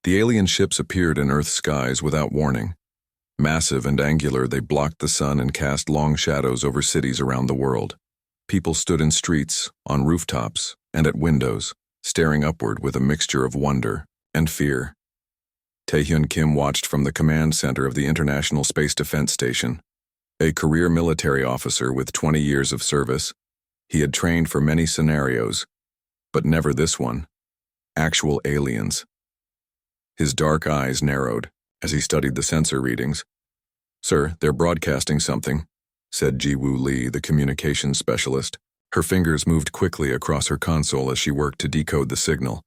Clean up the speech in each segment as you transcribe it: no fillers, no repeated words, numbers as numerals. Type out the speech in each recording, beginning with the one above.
The alien ships appeared in Earth's skies without warning. Massive and angular, they blocked the sun and cast long shadows over cities around the world. People stood in streets, on rooftops, and at windows, staring upward with a mixture of wonder and fear. Taehyun Kim watched from the command center of the International Space Defense Station. A career military officer with 20 years of service, he had trained for many scenarios, but never this one. Actual aliens. His dark eyes narrowed as he studied the sensor readings. "Sir, they're broadcasting something," said Ji-Woo Lee, the communications specialist. Her fingers moved quickly across her console as she worked to decode the signal.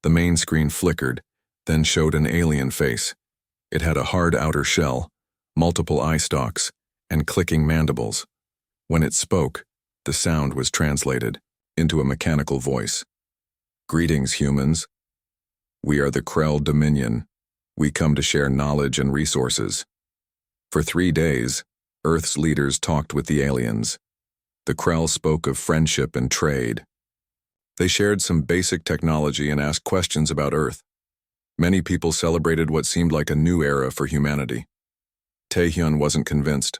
The main screen flickered, then showed an alien face. It had a hard outer shell, multiple eye stalks, and clicking mandibles. When it spoke, the sound was translated into a mechanical voice. "Greetings, humans. We are the Krell Dominion. We come to share knowledge and resources." For 3 days, Earth's leaders talked with the aliens. The Krell spoke of friendship and trade. They shared some basic technology and asked questions about Earth. Many people celebrated what seemed like a new era for humanity. Taehyun wasn't convinced.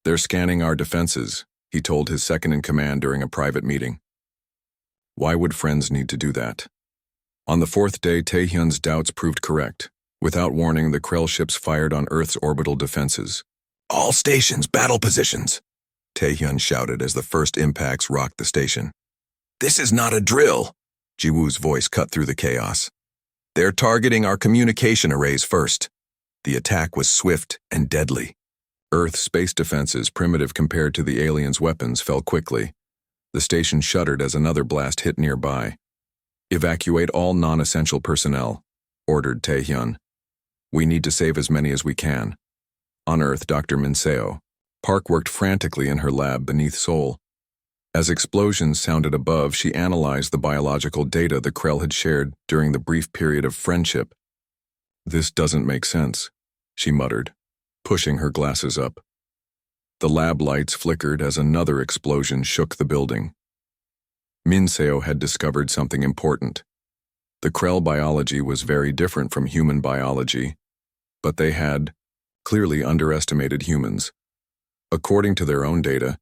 "They're scanning our defenses," he told his second-in-command during a private meeting. Why would friends need to do that? On the 4th day, Taehyun's doubts proved correct. Without warning, the Krell ships fired on Earth's orbital defenses. "All stations, battle positions!" Taehyun shouted as the first impacts rocked the station. "This is not a drill!" Ji-Woo's voice cut through the chaos. "They're targeting our communication arrays first." The attack was swift and deadly. Earth's space defenses, primitive compared to the aliens' weapons, fell quickly. The station shuddered as another blast hit nearby. "Evacuate all non-essential personnel," ordered Taehyun. "We need to save as many as we can." On Earth, Dr. Minseo Park worked frantically in her lab beneath Seoul. As explosions sounded above, she analyzed the biological data the Krell had shared during the brief period of friendship. "This doesn't make sense," she muttered, pushing her glasses up. The lab lights flickered as another explosion shook the building. Minseo had discovered something important. The Krell biology was very different from human biology, but they had clearly underestimated humans. According to their own data,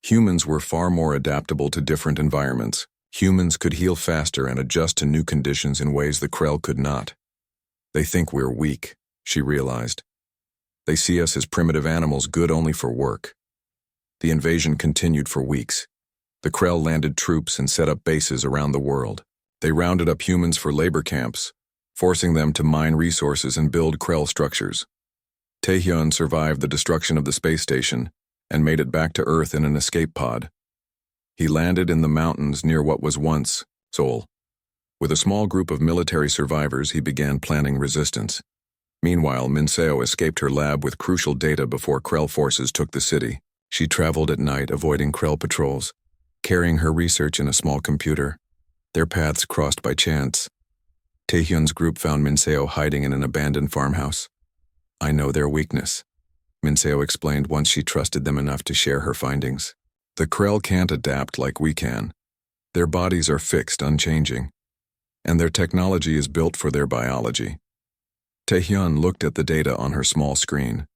humans were far more adaptable to different environments. Humans could heal faster and adjust to new conditions in ways the Krell could not. "They think we're weak," she realized. "They see us as primitive animals good only for work." The invasion continued for weeks. The Krell landed troops and set up bases around the world. They rounded up humans for labor camps, forcing them to mine resources and build Krell structures. Taehyun survived the destruction of the space station and made it back to Earth in an escape pod. He landed in the mountains near what was once Seoul. With a small group of military survivors, he began planning resistance. Meanwhile, Minseo escaped her lab with crucial data before Krell forces took the city. She traveled at night, avoiding Krell patrols, carrying her research in a small computer. Their paths crossed by chance. Taehyun's group found Minseo hiding in an abandoned farmhouse. "I know their weakness," Minseo explained once she trusted them enough to share her findings. "The Krell can't adapt like we can. Their bodies are fixed, unchanging, and their technology is built for their biology." Taehyun looked at the data on her small screen.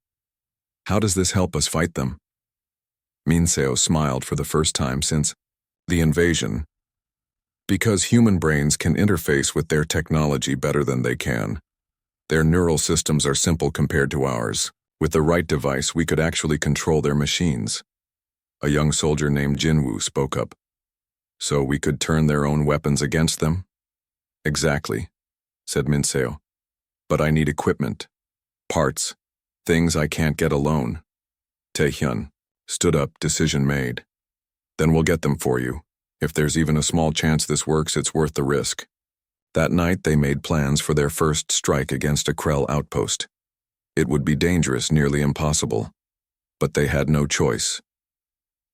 "How does this help us fight them?" Minseo smiled for the first time since the invasion. "Because human brains can interface with their technology better than they can. Their neural systems are simple compared to ours. With the right device, we could actually control their machines." A young soldier named Jinwoo spoke up. "So we could turn their own weapons against them?" "Exactly," said Minseo. "But I need equipment, parts, things I can't get alone." Taehyun stood up, decision made. "Then we'll get them for you. If there's even a small chance this works, it's worth the risk." That night, they made plans for their first strike against a Krell outpost. It would be dangerous, nearly impossible. But they had no choice.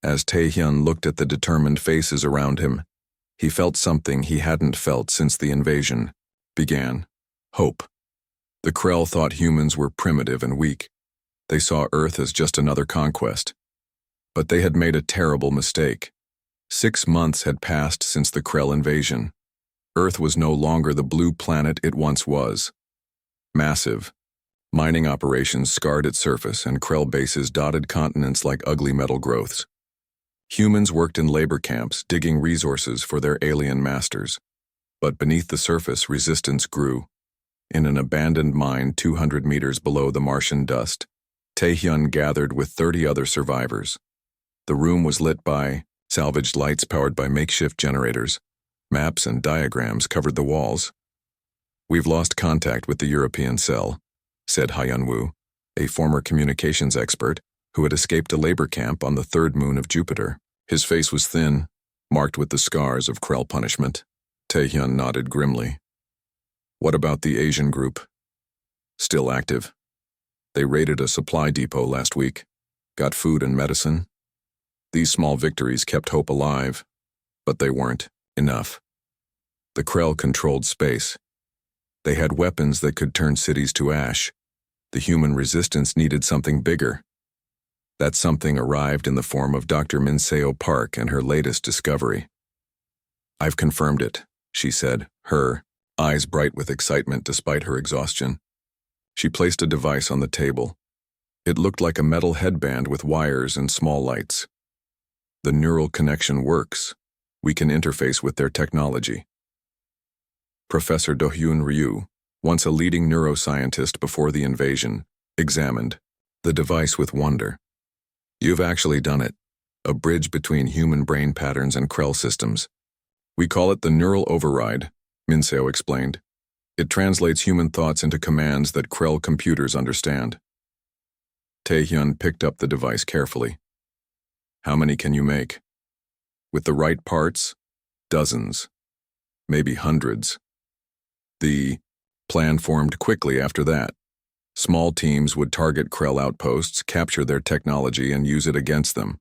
As Taehyun looked at the determined faces around him, he felt something he hadn't felt since the invasion began: hope. The Krell thought humans were primitive and weak. They saw Earth as just another conquest. But they had made a terrible mistake. 6 months had passed since the Krell invasion. Earth was no longer the blue planet it once was. Massive. Mining operations scarred its surface, and Krell bases dotted continents like ugly metal growths. Humans worked in labor camps, digging resources for their alien masters. But beneath the surface, resistance grew. In an abandoned mine 200 meters below the Martian dust, Taehyun gathered with 30 other survivors. The room was lit by salvaged lights powered by makeshift generators. Maps and diagrams covered the walls. "We've lost contact with the European cell," said Hyun-woo, a former communications expert who had escaped a labor camp on the third moon of Jupiter. His face was thin, marked with the scars of Krell punishment. Taehyun nodded grimly. "What about the Asian group?" "Still active. They raided a supply depot last week, got food and medicine. These small victories kept hope alive, but they weren't enough. The Krell controlled space. They had weapons that could turn cities to ash. The human resistance needed something bigger. That something arrived in the form of Dr. Minseo Park and her latest discovery." "I've confirmed it," she said, her eyes bright with excitement despite her exhaustion. She placed a device on the table. It looked like a metal headband with wires and small lights. "The neural connection works. We can interface with their technology." Professor Do-hyun Ryu, once a leading neuroscientist before the invasion, examined the device with wonder. "You've actually done it. A bridge between human brain patterns and Krell systems. We call it the neural override," Minseo explained. "It translates human thoughts into commands that Krell computers understand." Taehyun picked up the device carefully. "How many can you make?" "With the right parts, dozens. Maybe hundreds." The plan formed quickly after that. Small teams would target Krell outposts, capture their technology, and use it against them.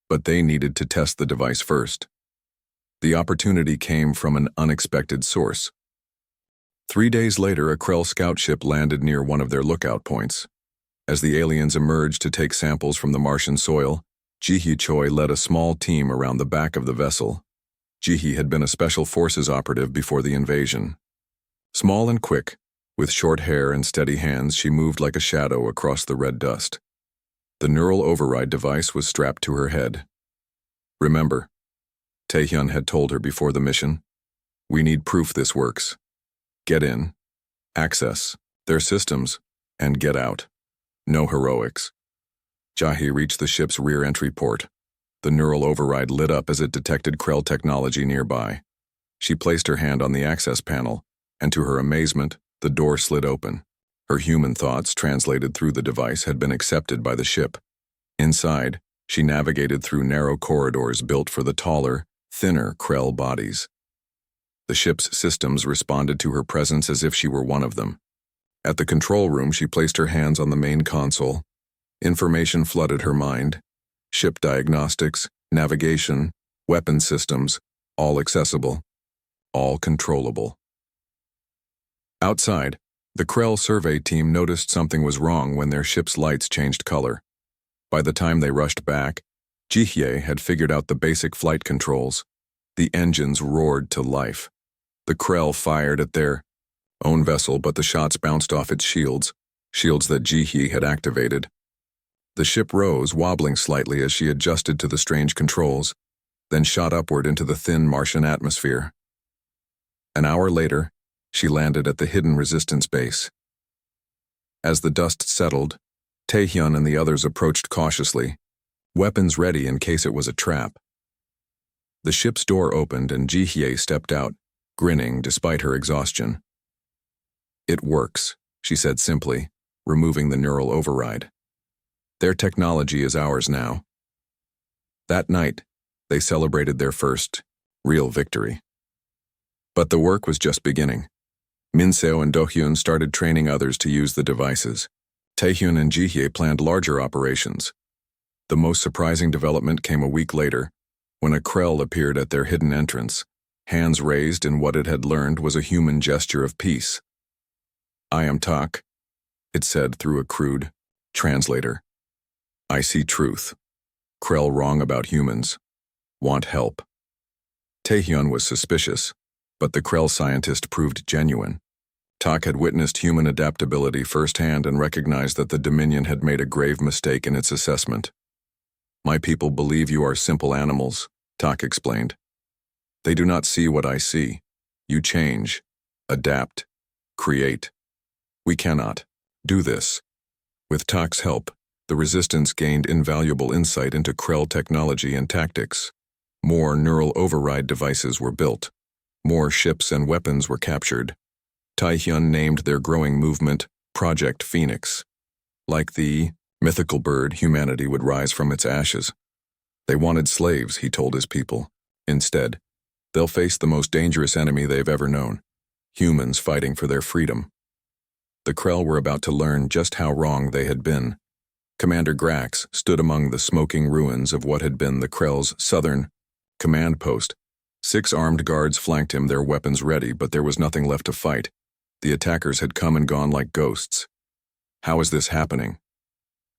But they needed to test the device first. The opportunity came from an unexpected source. 3 days later, a Krell scout ship landed near one of their lookout points. As the aliens emerged to take samples from the Martian soil, Ji-hee Choi led a small team around the back of the vessel. Ji-hee had been a special forces operative before the invasion. Small and quick, with short hair and steady hands, she moved like a shadow across the red dust. The neural override device was strapped to her head. "Remember," Taehyun had told her before the mission, "we need proof this works. Get in, access their systems, and get out. No heroics." Ji-hee reached the ship's rear entry port. The neural override lit up as it detected Krell technology nearby. She placed her hand on the access panel, and to her amazement, the door slid open. Her human thoughts, translated through the device, had been accepted by the ship. Inside, she navigated through narrow corridors built for the taller, thinner Krell bodies. The ship's systems responded to her presence as if she were one of them. At the control room, she placed her hands on the main console. Information flooded her mind. Ship diagnostics, navigation, weapon systems, all accessible, all controllable. Outside, the Krell survey team noticed something was wrong when their ship's lights changed color. By the time they rushed back, Ji-hye had figured out the basic flight controls. The engines roared to life. The Krell fired at their own vessel, but the shots bounced off its shields that Ji-hye had activated. The ship rose, wobbling slightly as she adjusted to the strange controls, then shot upward into the thin Martian atmosphere. An hour later, she landed at the hidden resistance base. As the dust settled, Taehyun and the others approached cautiously, weapons ready in case it was a trap. The ship's door opened and Ji-hye stepped out, grinning despite her exhaustion. "It works," she said simply, removing the neural override. "Their technology is ours now." That night, they celebrated their first real victory. But the work was just beginning. Minseo and Do-hyun started training others to use the devices. Taehyun and Ji-hye planned larger operations. The most surprising development came a week later, when a Krell appeared at their hidden entrance. Hands raised in what it had learned was a human gesture of peace. "I am Tak," it said through a crude translator. "I see truth. Krell wrong about humans. Want help." Taehyun was suspicious, But the Krell scientist proved genuine. Tak had witnessed human adaptability firsthand and recognized that the Dominion had made a grave mistake in its assessment. "My people believe you are simple animals," Tak explained. "They do not see what I see. You change, adapt, create. We cannot do this." With Tak's help, the Resistance gained invaluable insight into Krell technology and tactics. More neural override devices were built. More ships and weapons were captured. Taehyun named their growing movement Project Phoenix. Like the mythical bird, humanity would rise from its ashes. They wanted slaves, he told his people. Instead, they'll face the most dangerous enemy they've ever known, humans fighting for their freedom. The Krell were about to learn just how wrong they had been. Commander Grax stood among the smoking ruins of what had been the Krell's southern command post. 6 armed guards flanked him, their weapons ready, but there was nothing left to fight. The attackers had come and gone like ghosts. How is this happening?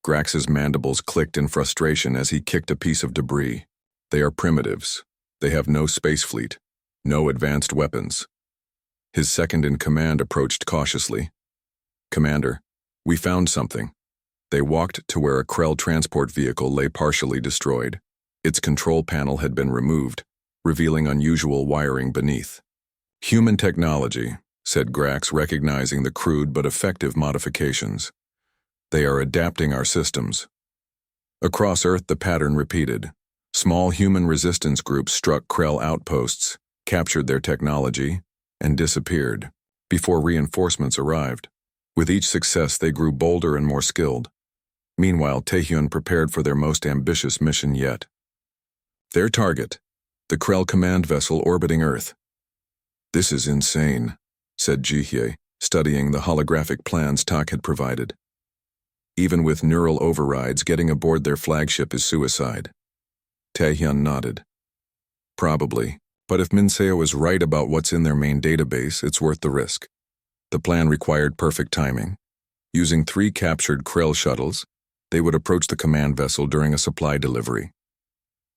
Grax's mandibles clicked in frustration as he kicked a piece of debris. They are primitives. They have no space fleet, no advanced weapons. His second-in-command approached cautiously. "Commander, we found something." They walked to where a Krell transport vehicle lay partially destroyed. Its control panel had been removed, revealing unusual wiring beneath. "Human technology," said Grax, recognizing the crude but effective modifications. "They are adapting our systems." Across Earth, the pattern repeated. Small human resistance groups struck Krell outposts, captured their technology, and disappeared before reinforcements arrived. With each success, they grew bolder and more skilled. Meanwhile, Taehyun prepared for their most ambitious mission yet. Their target, the Krell command vessel orbiting Earth. "This is insane," said Jihye, studying the holographic plans Tak had provided. "Even with neural overrides, getting aboard their flagship is suicide." Taehyun nodded. "Probably, but if Minseo is right about what's in their main database, it's worth the risk." The plan required perfect timing. Using 3 captured Krell shuttles, they would approach the command vessel during a supply delivery.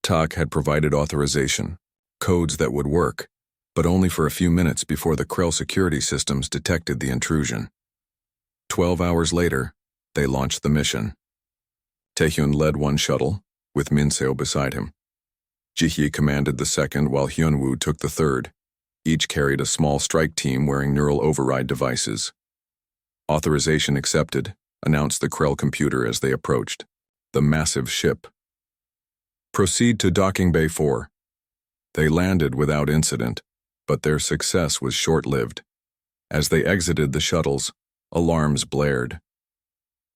Tak had provided authorization, codes that would work, but only for a few minutes before the Krell security systems detected the intrusion. 12 hours later, they launched the mission. Taehyun led one shuttle, with Minseo beside him. Jihye commanded the second while Hyunwoo took the third. Each carried a small strike team wearing neural override devices. "Authorization accepted," announced the Krell computer as they approached. The massive ship. "Proceed to Docking Bay 4. They landed without incident, but their success was short-lived. As they exited the shuttles, alarms blared.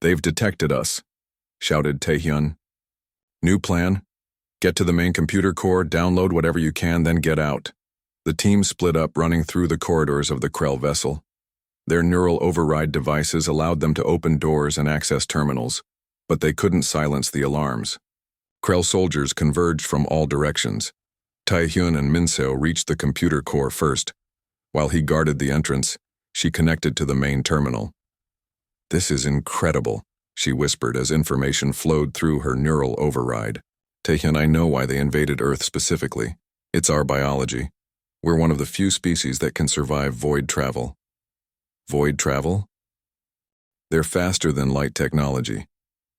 "They've detected us," shouted Taehyun. "New plan? Get to the main computer core, download whatever you can, then get out." The team split up, running through the corridors of the Krell vessel. Their neural override devices allowed them to open doors and access terminals, but they couldn't silence the alarms. Krell soldiers converged from all directions. Taehyun and Minseo reached the computer core first. While he guarded the entrance, she connected to the main terminal. "This is incredible," she whispered as information flowed through her neural override. "Taehyun, I know why they invaded Earth specifically. It's our biology. We're one of the few species that can survive void travel." Void travel? They're faster than light technology.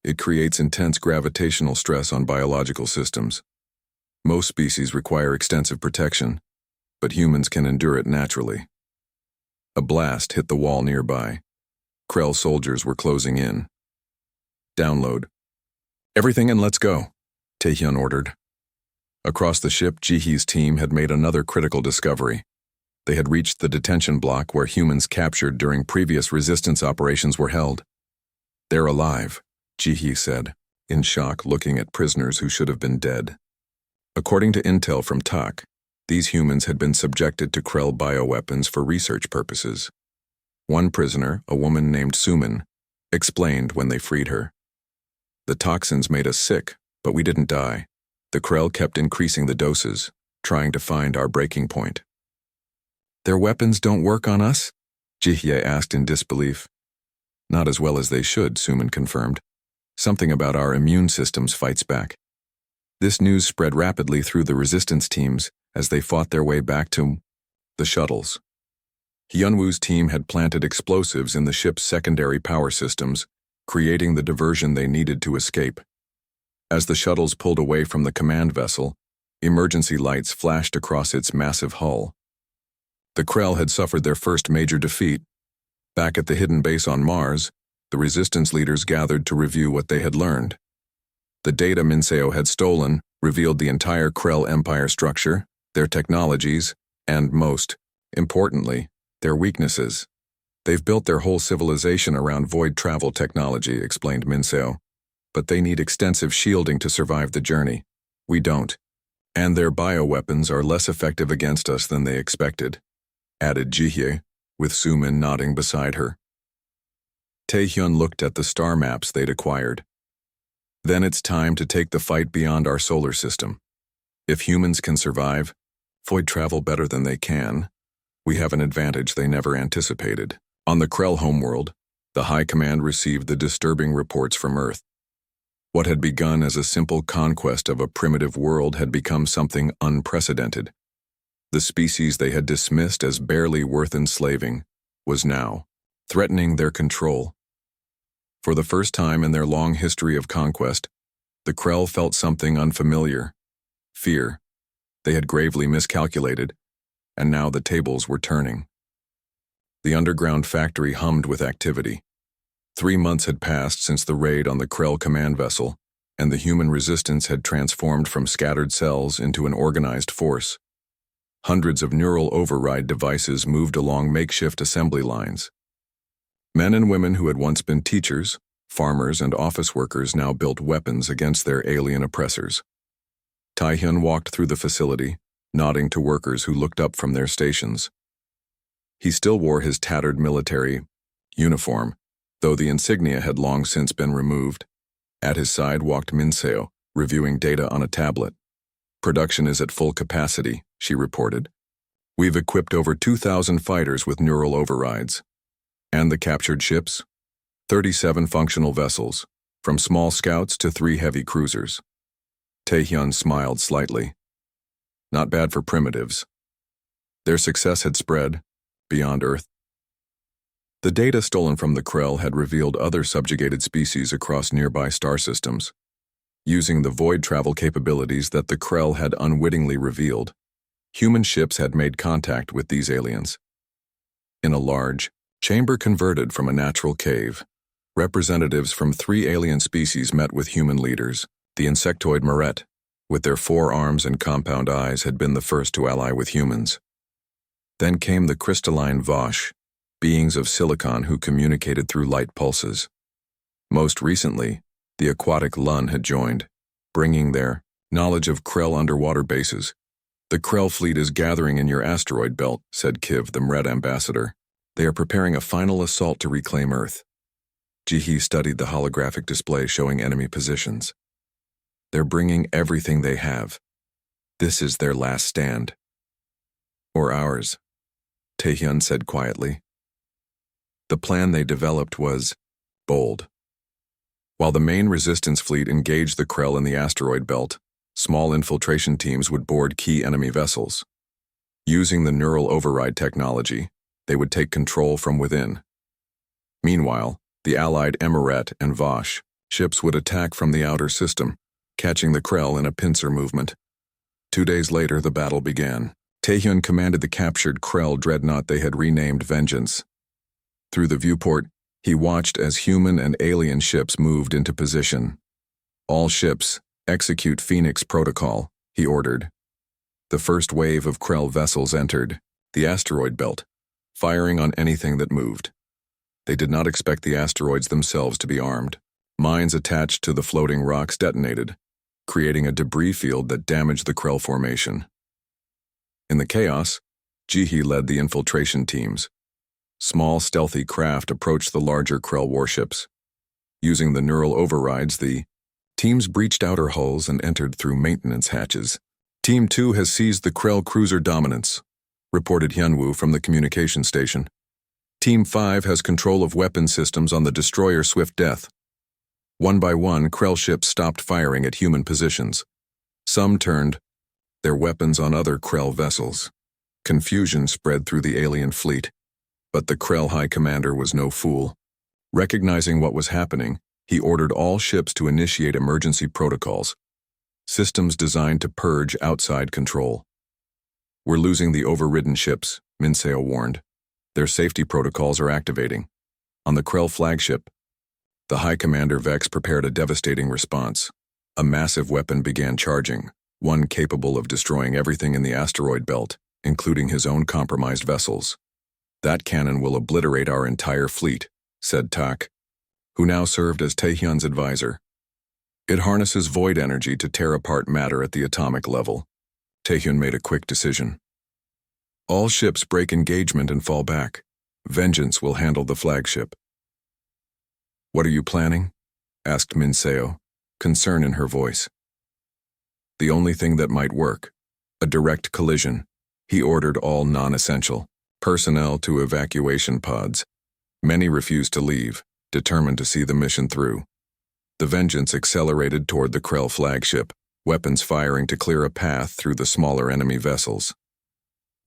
It creates intense gravitational stress on biological systems. Most species require extensive protection, but humans can endure it naturally. A blast hit the wall nearby. Krell soldiers were closing in. "Download everything and let's go," Taehyun ordered. Across the ship, Jihee's team had made another critical discovery. They had reached the detention block where humans captured during previous resistance operations were held. "They're alive," Jihee said, in shock, looking at prisoners who should have been dead. According to intel from Tak, these humans had been subjected to Krell bioweapons for research purposes. One prisoner, a woman named Suman, explained when they freed her. "The toxins made us sick, but we didn't die. The Krell kept increasing the doses, trying to find our breaking point." "Their weapons don't work on us?" Jihye asked in disbelief. "Not as well as they should," Suman confirmed. "Something about our immune systems fights back." This news spread rapidly through the resistance teams as they fought their way back to The shuttles. Hyunwoo's team had planted explosives in the ship's secondary power systems, creating the diversion they needed to escape. As the shuttles pulled away from the command vessel, emergency lights flashed across its massive hull. The Krell had suffered their first major defeat. Back at the hidden base on Mars, the resistance leaders gathered to review what they had learned. The data Minseo had stolen revealed the entire Krell Empire structure, their technologies, and most importantly, their weaknesses. They've built their whole civilization around void travel technology, explained Minseo. But they need extensive shielding to survive the journey. We don't. And their bioweapons are less effective against us than they expected, added Jihye, with Sumin nodding beside her. Taehyun looked at the star maps they'd acquired. Then it's time to take the fight beyond our solar system. If humans can survive, void travel better than they can, we have an advantage they never anticipated. On the Krell homeworld, the High Command received the disturbing reports from Earth. What had begun as a simple conquest of a primitive world had become something unprecedented. The species they had dismissed as barely worth enslaving was now threatening their control. For the first time in their long history of conquest, the Krell felt something unfamiliar. Fear. They had gravely miscalculated, and now the tables were turning. The underground factory hummed with activity. 3 months had passed since the raid on the Krell command vessel, and the human resistance had transformed from scattered cells into an organized force. Hundreds of neural override devices moved along makeshift assembly lines. Men and women who had once been teachers, farmers, and office workers now built weapons against their alien oppressors. Taehyun walked through the facility, nodding to workers who looked up from their stations. He still wore his tattered military uniform, though the insignia had long since been removed. At his side walked Minseo, reviewing data on a tablet. Production is at full capacity, she reported. We've equipped over 2,000 fighters with neural overrides. And the captured ships? 37 functional vessels, from small scouts to 3 heavy cruisers. Taehyun smiled slightly. Not bad for primitives. Their success had spread beyond Earth. The data stolen from the Krell had revealed other subjugated species across nearby star systems. Using the void travel capabilities that the Krell had unwittingly revealed, human ships had made contact with these aliens. In a large chamber converted from a natural cave, representatives from 3 alien species met with human leaders. The insectoid Maret, with their 4 arms and compound eyes, had been the first to ally with humans. Then came the crystalline Vosh, beings of silicon who communicated through light pulses. Most recently, the aquatic Lun had joined, bringing their knowledge of Krell underwater bases. The Krell fleet is gathering in your asteroid belt, said Kiv, the Mred ambassador. They are preparing a final assault to reclaim Earth. Jihye studied the holographic display showing enemy positions. They're bringing everything they have. This is their last stand. Or ours, Taehyun said quietly. The plan they developed was bold. While the main resistance fleet engaged the Krell in the asteroid belt, small infiltration teams would board key enemy vessels. Using the neural override technology, they would take control from within. Meanwhile, the allied Emiraet and Vosh ships would attack from the outer system, catching the Krell in a pincer movement. 2 days later, the battle began. Taehyun commanded the captured Krell dreadnought they had renamed Vengeance. Through the viewport, he watched as human and alien ships moved into position. All ships, execute Phoenix Protocol, he ordered. The first wave of Krell vessels entered the asteroid belt, firing on anything that moved. They did not expect the asteroids themselves to be armed. Mines attached to the floating rocks detonated, creating a debris field that damaged the Krell formation. In the chaos, Jihye led the infiltration teams. Small, stealthy craft approached the larger Krell warships. Using the neural overrides, the teams breached outer hulls and entered through maintenance hatches. Team 2 has seized the Krell cruiser dominance, reported Hyunwoo from the communication station. Team 5 has control of weapon systems on the destroyer Swift Death. One by one, Krell ships stopped firing at human positions. Some turned their weapons on other Krell vessels. Confusion spread through the alien fleet, but the Krell High Commander was no fool. Recognizing what was happening, he ordered all ships to initiate emergency protocols, systems designed to purge outside control. "We're losing the overridden ships," Minseo warned. "Their safety protocols are activating." On the Krell flagship, the High Commander Vex prepared a devastating response. A massive weapon began charging, one capable of destroying everything in the asteroid belt, including his own compromised vessels. "That cannon will obliterate our entire fleet," said Tak, who now served as Taehyun's advisor. "It harnesses void energy to tear apart matter at the atomic level." Taehyun made a quick decision. "All ships break engagement and fall back. Vengeance will handle the flagship." "What are you planning?" asked Minseo, concern in her voice. "The only thing that might work. A direct collision." He ordered all non-essential personnel to evacuation pods. Many refused to leave, determined to see the mission through. The Vengeance accelerated toward the Krell flagship, weapons firing to clear a path through the smaller enemy vessels.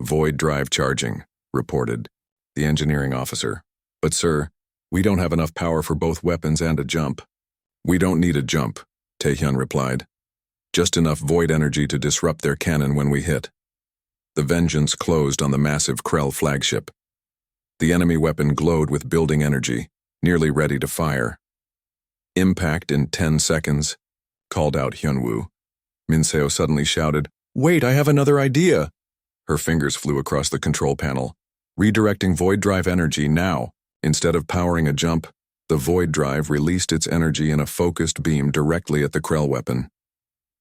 "Void drive charging," reported the engineering officer. "But sir, we don't have enough power for both weapons and a jump." "We don't need a jump," Taehyun replied. "Just enough void energy to disrupt their cannon when we hit." The Vengeance closed on the massive Krell flagship. The enemy weapon glowed with building energy, nearly ready to fire. "Impact in 10 seconds, called out Hyunwoo. Minseo suddenly shouted, "Wait, I have another idea!" Her fingers flew across the control panel, redirecting void drive energy now. Instead of powering a jump, the void drive released its energy in a focused beam directly at the Krell weapon.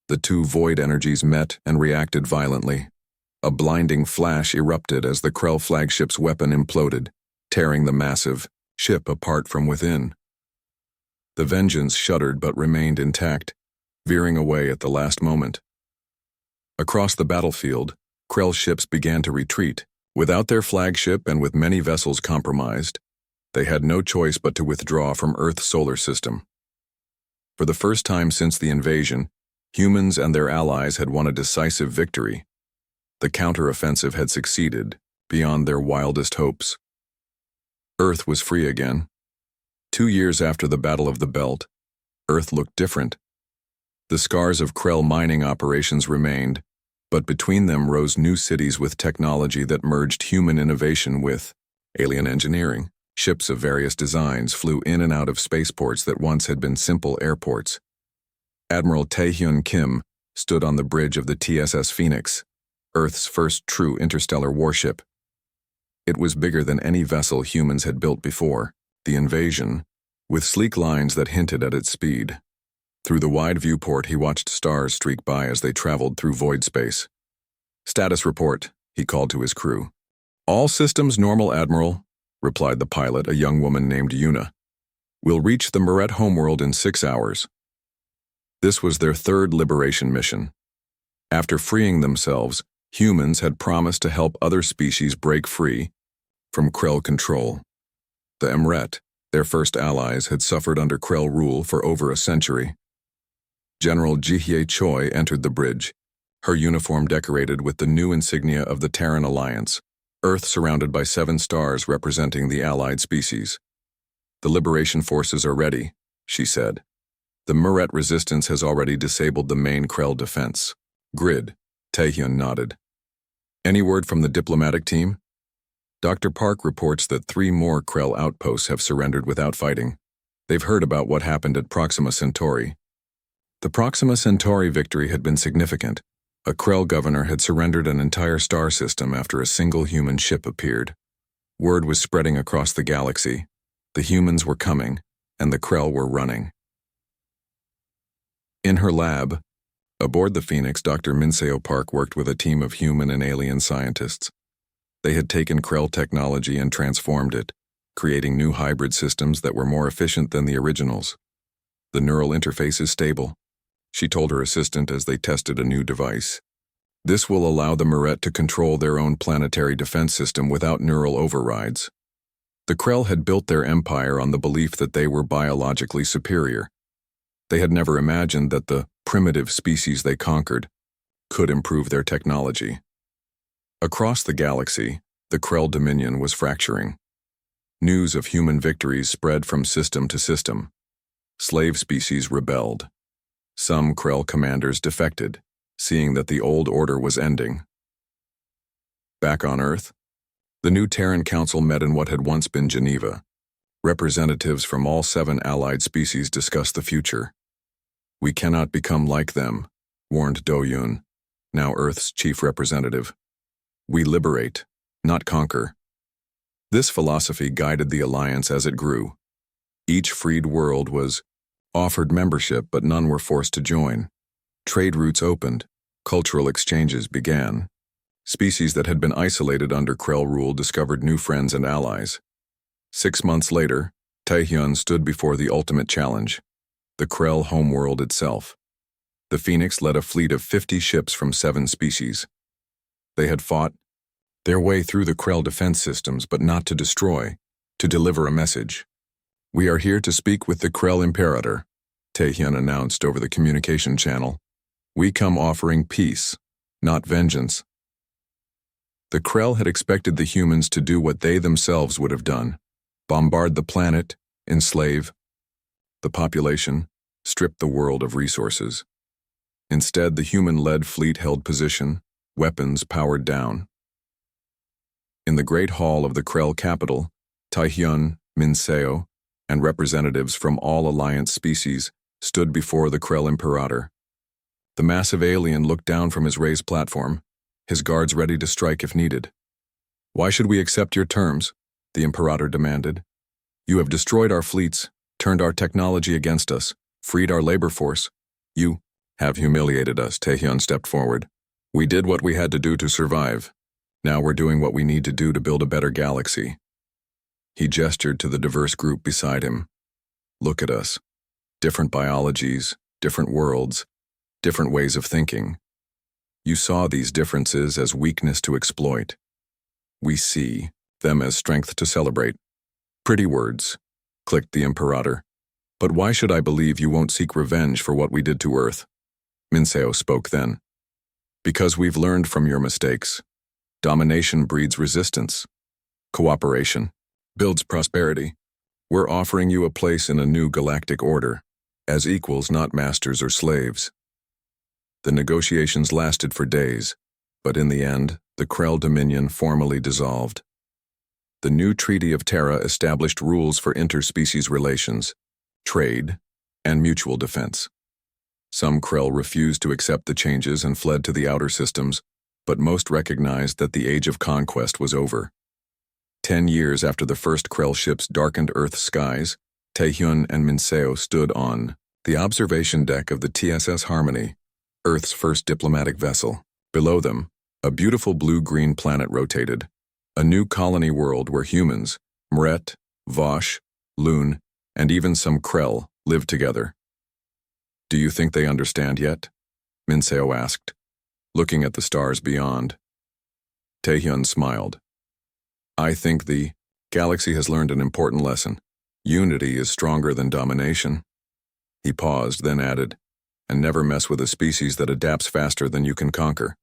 The two void energies met and reacted violently. A blinding flash erupted as the Krell flagship's weapon imploded, tearing the massive ship apart from within. The Vengeance shuddered but remained intact, veering away at the last moment. Across the battlefield, Krell ships began to retreat. Without their flagship and with many vessels compromised, they had no choice but to withdraw from Earth's solar system. For the first time since the invasion, humans and their allies had won a decisive victory. The counteroffensive had succeeded, beyond their wildest hopes. Earth was free again. 2 years after the Battle of the Belt, Earth looked different. The scars of Krell mining operations remained, but between them rose new cities with technology that merged human innovation with alien engineering. Ships of various designs flew in and out of spaceports that once had been simple airports. Admiral Taehyun Kim stood on the bridge of the TSS Phoenix, Earth's first true interstellar warship. It was bigger than any vessel humans had built before, the Invasion, with sleek lines that hinted at its speed. Through the wide viewport, he watched stars streak by as they traveled through void space. "Status report," he called to his crew. "All systems normal, Admiral," replied the pilot, a young woman named Yuna. "We'll reach the Muret homeworld in 6 hours." This was their third liberation mission. After freeing themselves, humans had promised to help other species break free from Krell control. The Emret, their first allies, had suffered under Krell rule for over a century. General Jihye Choi entered the bridge, her uniform decorated with the new insignia of the Terran Alliance, Earth surrounded by 7 stars representing the allied species. "The liberation forces are ready," she said. "The Muret resistance has already disabled the main Krell defense." "Grid," Taehyun nodded. "Any word from the diplomatic team?" "Dr. Park reports that 3 more Krell outposts have surrendered without fighting. They've heard about what happened at Proxima Centauri." The Proxima Centauri victory had been significant. A Krell governor had surrendered an entire star system after a single human ship appeared. Word was spreading across the galaxy. The humans were coming, and the Krell were running. In her lab, aboard the Phoenix, Dr. Minseo Park worked with a team of human and alien scientists. They had taken Krell technology and transformed it, creating new hybrid systems that were more efficient than the originals. "The neural interface is stable," she told her assistant as they tested a new device. "This will allow the Muret to control their own planetary defense system without neural overrides." The Krell had built their empire on the belief that they were biologically superior. They had never imagined that the primitive species they conquered could improve their technology. Across the galaxy, the Krell dominion was fracturing. News of human victories spread from system to system. Slave species rebelled. Some Krell commanders defected, seeing that the old order was ending. Back on Earth, the new Terran Council met in what had once been Geneva. Representatives from all 7 allied species discussed the future. "We cannot become like them," warned Do-Yun, now Earth's chief representative. "We liberate, not conquer." This philosophy guided the alliance as it grew. Each freed world was offered membership, but none were forced to join. Trade routes opened, cultural exchanges began. Species that had been isolated under Krell rule discovered new friends and allies. 6 months later, Taehyun stood before the ultimate challenge, the Krell homeworld itself. The Phoenix led a fleet of 50 ships from 7 species. They had fought their way through the Krell defense systems, but not to destroy, to deliver a message. "We are here to speak with the Krell Imperator," Taehyun announced over the communication channel. "We come offering peace, not vengeance." The Krell had expected the humans to do what they themselves would have done: bombard the planet, enslave the population, strip the world of resources. Instead, the human-led fleet held position, weapons powered down. In the Great Hall of the Krell capital, Taehyun, Minseo, and representatives from all Alliance species stood before the Krell Imperator. The massive alien looked down from his raised platform, his guards ready to strike if needed. "Why should we accept your terms?" the Imperator demanded. "You have destroyed our fleets, turned our technology against us, freed our labor force. You have humiliated us," Taehyun stepped forward. "We did what we had to do to survive. Now we're doing what we need to do to build a better galaxy." He gestured to the diverse group beside him. "Look at us. Different biologies, different worlds, different ways of thinking. You saw these differences as weakness to exploit. We see them as strength to celebrate." "Pretty words," clicked the Imperator. "But why should I believe you won't seek revenge for what we did to Earth?" Minseo spoke then. "Because we've learned from your mistakes. Domination breeds resistance. Cooperation builds prosperity. We're offering you a place in a new galactic order, as equals, not masters or slaves." The negotiations lasted for days, but in the end, the Krell Dominion formally dissolved. The new Treaty of Terra established rules for interspecies relations, trade, and mutual defense. Some Krell refused to accept the changes and fled to the outer systems, but most recognized that the age of conquest was over. 10 years after the first Krell ships darkened Earth's skies, Taehyun and Minseo stood on the observation deck of the TSS Harmony, Earth's first diplomatic vessel. Below them, a beautiful blue-green planet rotated, a new colony world where humans, Mret, Vosh, Loon, and even some Krell lived together. "Do you think they understand yet?" Minseo asked, looking at the stars beyond. Taehyun smiled. "I think the galaxy has learned an important lesson. Unity is stronger than domination." He paused, then added, "And never mess with a species that adapts faster than you can conquer."